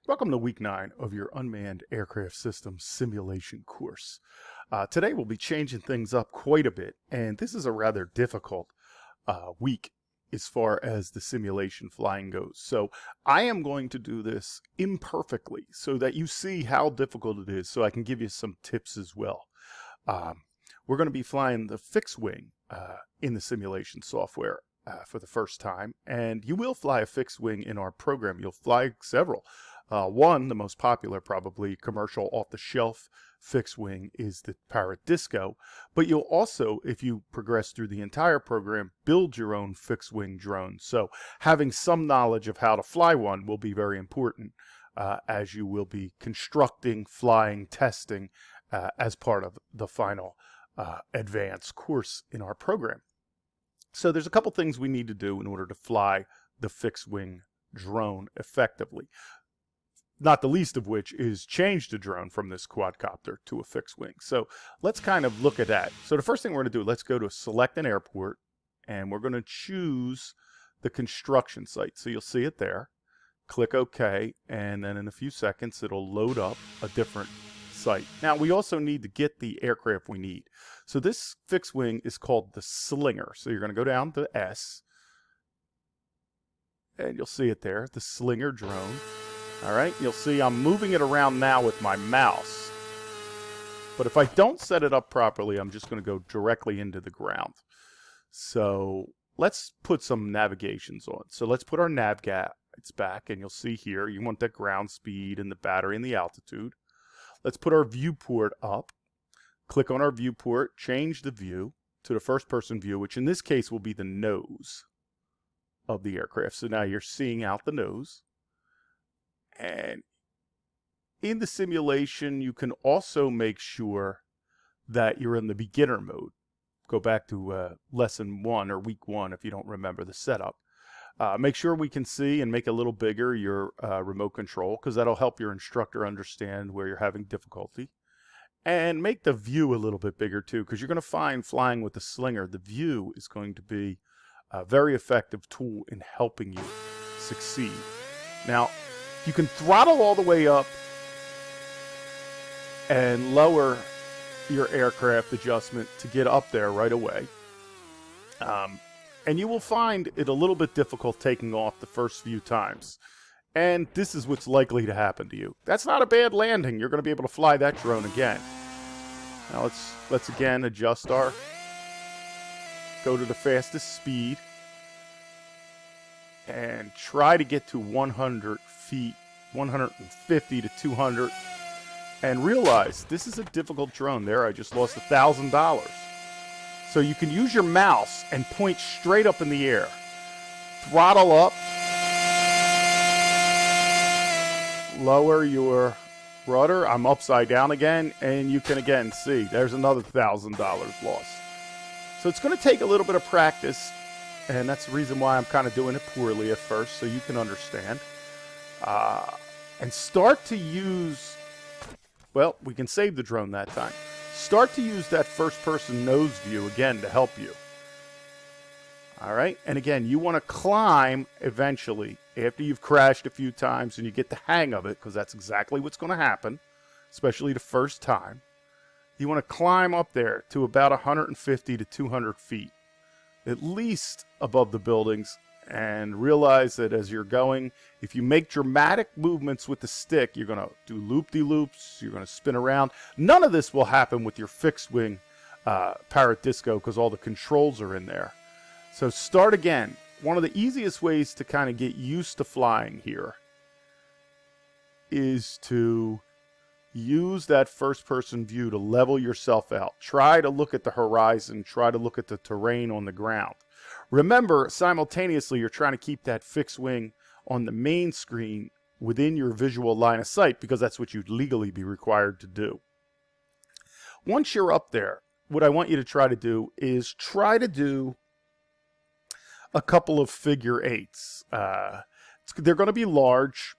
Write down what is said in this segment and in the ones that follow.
Welcome to week 9 of your Unmanned Aircraft Systems Simulation course. Today we'll be changing things up quite a bit, and this is a rather difficult week as far as the simulation flying goes. So I am going to do this imperfectly so that you see how difficult it is, so I can give you some tips as well. We're going to be flying the fixed wing in the simulation software for the first time, and you will fly a fixed wing in our program. You'll fly several. One, the most popular probably commercial off-the-shelf fixed wing, is the Parrot Disco, but you'll also, if you progress through the entire program, build your own fixed wing drone. So having some knowledge of how to fly one will be very important as you will be constructing, flying, testing as part of the final advanced course in our program. So there's a couple things we need to do in order to fly the fixed wing drone effectively. Not the least of which is change the drone from this quadcopter to a fixed wing. So let's kind of look at that. So the first thing we're going to do, let's go to select an airport, and we're going to choose the construction site. So you'll see it there. Click OK, and then in a few seconds it'll load up a different site. Now we also need to get the aircraft we need. So this fixed wing is called the Slinger. So you're going to go down to S, and you'll see it there, the Slinger drone. All right, you'll see I'm moving it around now with my mouse. But if I don't set it up properly, I'm just going to go directly into the ground. So let's put some navigations on. So let's put our nav guides back, and you'll see here, you want the ground speed and the battery and the altitude. Let's put our viewport up. Click on our viewport, change the view to the first person view, which in this case will be the nose of the aircraft. So now you're seeing out the nose. And in the simulation, you can also make sure that you're in the beginner mode. Go back to lesson 1 or week 1 if you don't remember the setup. Make sure we can see and make a little bigger your remote control, because that'll help your instructor understand where you're having difficulty. And make the view a little bit bigger too, because you're going to find flying with the Slinger, the view is going to be a very effective tool in helping you succeed. Now, you can throttle all the way up and lower your aircraft adjustment to get up there right away. And you will find it a little bit difficult taking off the first few times. And this is what's likely to happen to you. That's not a bad landing. You're going to be able to fly that drone again. Now let's again adjust our, go to the fastest speed, and try to get to 100 feet, 150 to 200, and realize this is a difficult drone. There, I just lost $1,000. So you can use your mouse and point straight up in the air. Throttle up, lower your rudder. I'm upside down again, and you can again see there's another $1,000 lost. So it's going to take a little bit of practice, and that's the reason why I'm kind of doing it poorly at first, so you can understand. And start to use, well, we can save the drone that time. Start to use that first-person nose view again to help you. All right, and again, you want to climb eventually after you've crashed a few times and you get the hang of it, because that's exactly what's going to happen, especially the first time. You want to climb up there to about 150 to 200 feet, at least above the buildings, and realize that as you're going, if you make dramatic movements with the stick, you're going to do loop-de-loops, you're going to spin around. None of this will happen with your fixed wing Parrot Disco, because all the controls are in there. So start again. One of the easiest ways to kind of get used to flying here is to use that first-person view to level yourself out. Try to look at the horizon. Try to look at the terrain on the ground. Remember, simultaneously, you're trying to keep that fixed wing on the main screen within your visual line of sight, because that's what you'd legally be required to do. Once you're up there, what I want you to try to do is try to do a couple of figure eights. They're going to be large.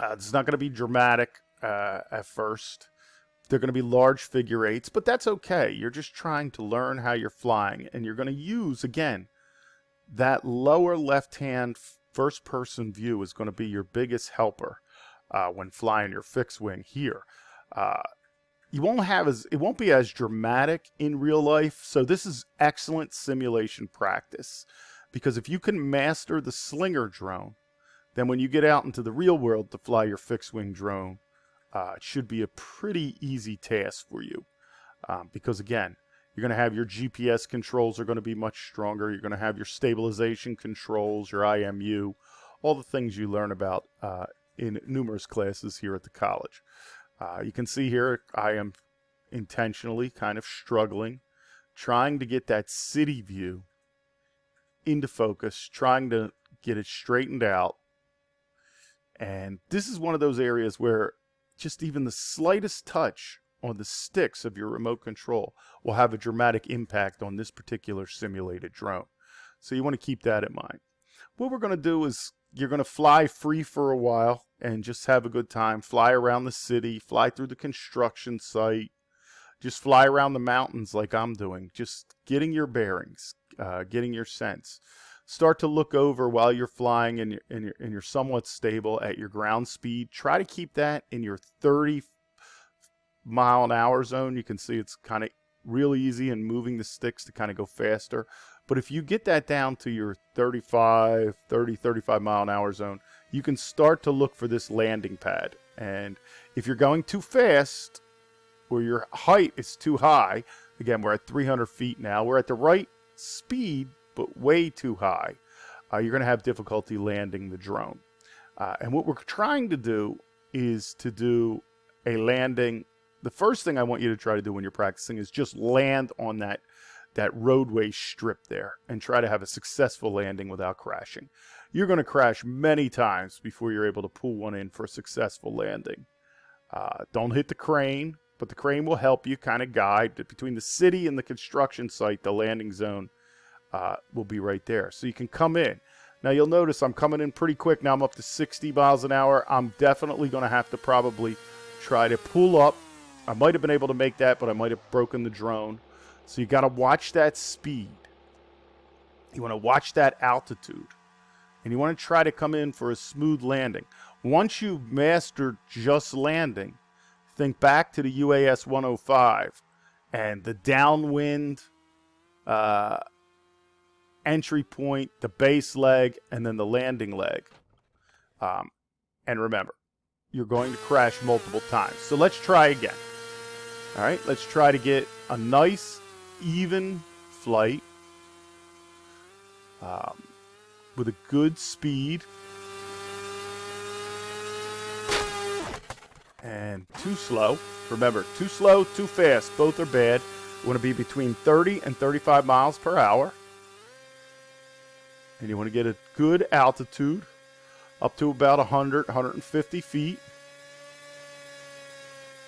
It's not going to be dramatic at first. They're going to be large figure eights, but that's okay. You're just trying to learn how you're flying, and you're going to use, again, that lower left-hand first-person view is going to be your biggest helper. when flying your fixed wing here. Uh, it won't be as dramatic in real life. So this is excellent simulation practice, because if you can master the slinger drone, then when you get out into the real world to fly your fixed wing drone, it should be a pretty easy task for you. Because again, you're going to have your GPS controls are going to be much stronger. You're going to have your stabilization controls, your IMU, all the things you learn about in numerous classes here at the college. You can see here I am intentionally kind of struggling, trying to get that city view into focus, trying to get it straightened out. And this is one of those areas where just even the slightest touch on the sticks of your remote control will have a dramatic impact on this particular simulated drone. So you want to keep that in mind. What we're going to do is you're going to fly free for a while and just have a good time. Fly around the city, fly through the construction site, just fly around the mountains like I'm doing, just getting your bearings, getting your sense. Start to look over while you're flying and you're somewhat stable at your ground speed. Try to keep that in your 30-mile-an-hour zone. You can see it's kind of really easy and moving the sticks to kind of go faster. But if you get that down to your 35-mile-an-hour zone, you can start to look for this landing pad. And if you're going too fast or your height is too high, again, we're at 300 feet now, we're at the right speed, but way too high, you're going to have difficulty landing the drone. And what we're trying to do is to do a landing. The first thing I want you to try to do when you're practicing is just land on that roadway strip there and try to have a successful landing without crashing. You're going to crash many times before you're able to pull one in for a successful landing. Don't hit the crane, but the crane will help you kind of guide. Between the city and the construction site, the landing zone will be right there. So you can come in. Now you'll notice I'm coming in pretty quick. Now I'm up to 60 miles an hour. I'm definitely going to have to probably try to pull up. I might have been able to make that, but I might have broken the drone. So you got to watch that speed. You want to watch that altitude. And you want to try to come in for a smooth landing. Once you've mastered just landing, think back to the UAS 105 and the downwind entry point, the base leg, and then the landing leg. And remember, you're going to crash multiple times. So let's try again. All right, let's try to get a nice, even flight with a good speed. And too slow. Remember, too slow, too fast. Both are bad. You want to be between 30 and 35 miles per hour. And you want to get a good altitude up to about 100, 150 feet.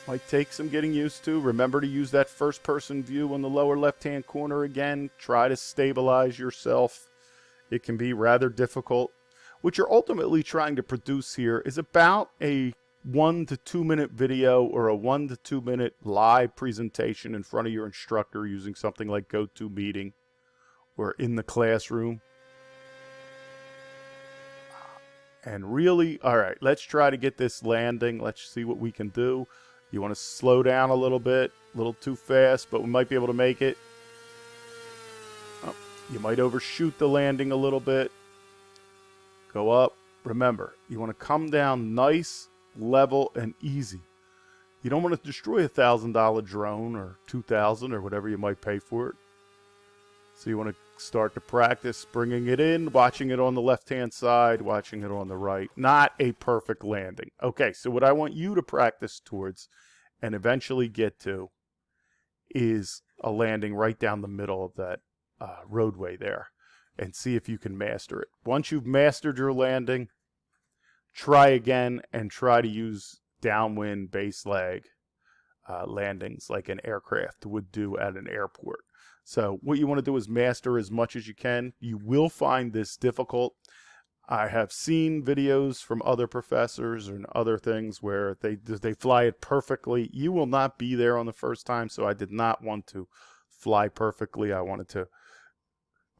Might take some getting used to. Remember to use that first-person view on the lower left-hand corner again. Try to stabilize yourself. It can be rather difficult. What you're ultimately trying to produce here is about a 1 to 2 minute video or a 1 to 2 minute live presentation in front of your instructor using something like GoToMeeting or in the classroom. And really, all right, let's try to get this landing. Let's see what we can do. You want to slow down a little bit, a little too fast, but we might be able to make it. Oh, you might overshoot the landing a little bit. Go up. Remember, you want to come down nice, level, and easy. You don't want to destroy a $1,000 drone or $2,000 or whatever you might pay for it. So you want to start to practice bringing it in, watching it on the left-hand side, watching it on the right. Not a perfect landing. Okay, so what I want you to practice towards and eventually get to is a landing right down the middle of that roadway there and see if you can master it. Once you've mastered your landing, try again and try to use downwind base leg landings like an aircraft would do at an airport. So what you want to do is master as much as you can. You will find this difficult. I have seen videos from other professors and other things where they fly it perfectly. You will not be there on the first time, so I did not want to fly perfectly. I wanted to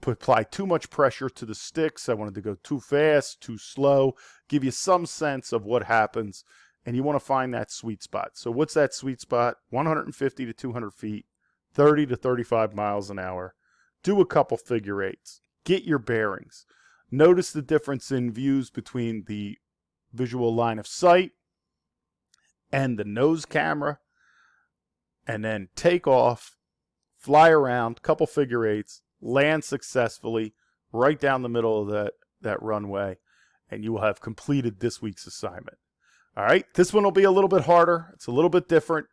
apply too much pressure to the sticks. I wanted to go too fast, too slow, give you some sense of what happens. And you want to find that sweet spot. So what's that sweet spot? 150 to 200 feet, 30 to 35 miles an hour. Do a couple figure eights. Get your bearings. Notice the difference in views between the visual line of sight and the nose camera. And then take off, fly around, couple figure eights, land successfully right down the middle of that runway, and you will have completed this week's assignment. All right, this one will be a little bit harder. It's a little bit different.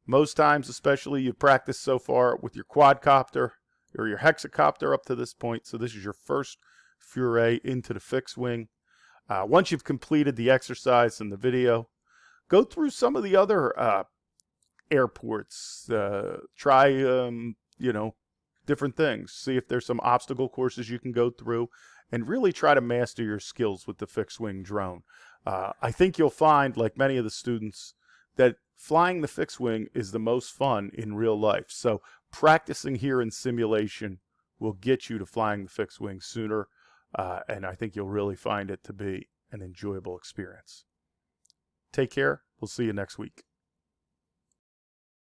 Most times, especially, you've practiced so far with your quadcopter or your hexacopter up to this point, so this is your first foray into the fixed wing. Once you've completed the exercise and the video, go through some of the other airports. Try, different things. See if there's some obstacle courses you can go through, and really try to master your skills with the fixed wing drone. I think you'll find, like many of the students, that flying the fixed wing is the most fun in real life. So practicing here in simulation will get you to flying the fixed wing sooner, and I think you'll really find it to be an enjoyable experience. Take care. We'll see you next week.